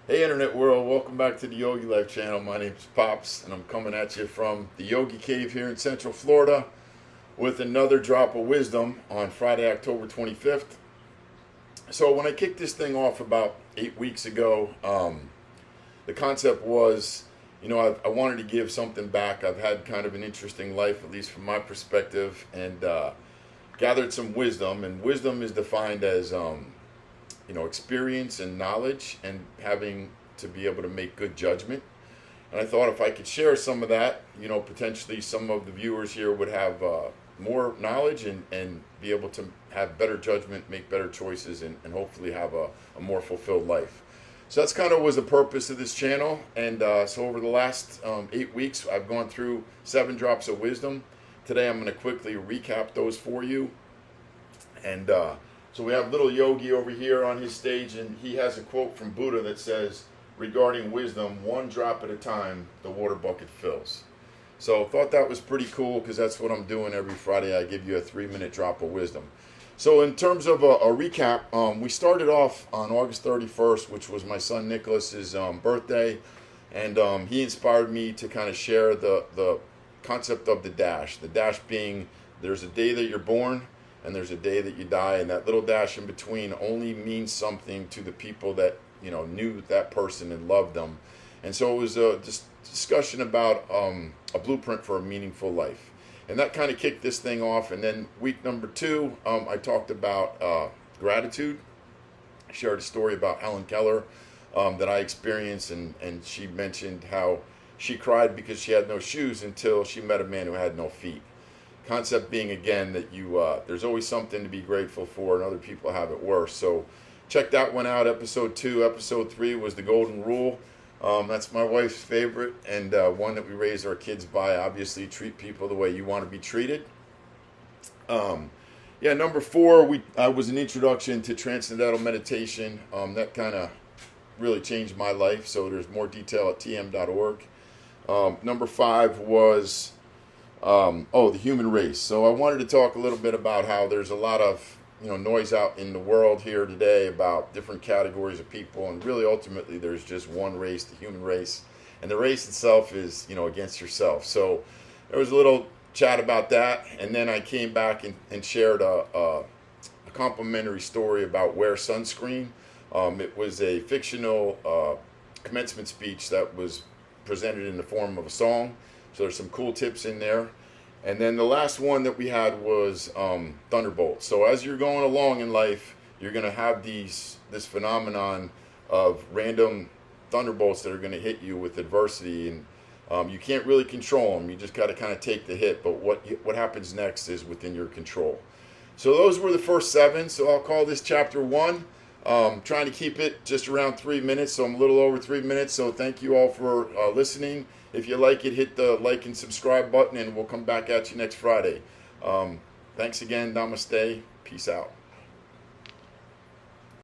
Hey Internet World, welcome back to the Yogilife channel. My name's Pops and I'm coming at you from the Yogi Cave here in Central Florida with another drop of wisdom on Friday, October 25th. So when I kicked this thing off about 8 weeks ago, the concept was, I wanted to give something back. I've had kind of an interesting life, at least from my perspective, and gathered some wisdom. And wisdom is defined as experience and knowledge and having to be able to make good judgment. And I thought if I could share some of that, potentially some of the viewers here would have more knowledge and be able to have better judgment, make better choices, and hopefully have a more fulfilled life. So that's kind of was the purpose of this channel. And so over the last 8 weeks, I've gone through 7 drops of wisdom. Today I'm going to quickly recap those for you. And so we have little Yogi over here on his stage, and he has a quote from Buddha that says, regarding wisdom, one drop at a time, the water bucket fills. So thought that was pretty cool because that's what I'm doing every Friday. I give you a 3-minute drop of wisdom. So in terms of a recap, we started off on August 31st, which was my son Nicholas's birthday, and he inspired me to kind of share the concept of the dash. The dash being there's a day that you're born, and there's a day that you die, and that little dash in between only means something to the people that knew that person and loved them. And so it was a discussion about a blueprint for a meaningful life, and that kind of kicked this thing off. And then week number 2, I talked about gratitude. I shared a story about Helen Keller that I experienced, and she mentioned how she cried because she had no shoes until she met a man who had no feet. Concept being, again, that there's always something to be grateful for, and other people have it worse. So check that one out, episode 2. Episode 3 was the golden rule. That's my wife's favorite, and one that we raise our kids by. Obviously, treat people the way you want to be treated. Number 4 was an introduction to transcendental meditation. That kind of really changed my life, so there's more detail at tm.org. Number 5 was the human race. So I wanted to talk a little bit about how there's a lot of noise out in the world here today about different categories of people, and really ultimately there's just one race, the human race, and the race itself is against yourself. So there was a little chat about that, and then I came back and shared a complimentary story about wear sunscreen. It was a fictional commencement speech that was presented in the form of a song. So there's some cool tips in there. And then the last one that we had was thunderbolts. So as you're going along in life, you're going to have this phenomenon of random thunderbolts that are going to hit you with adversity, and you can't really control them. You just got to kind of take the hit. But what happens next is within your control. So those were the first 7. So I'll call this chapter 1. Trying to keep it just around 3 minutes, so I'm a little over 3 minutes. So thank you all for listening. If you like it, hit the like and subscribe button, and we'll come back at you next Friday. Thanks again. Namaste. Peace out.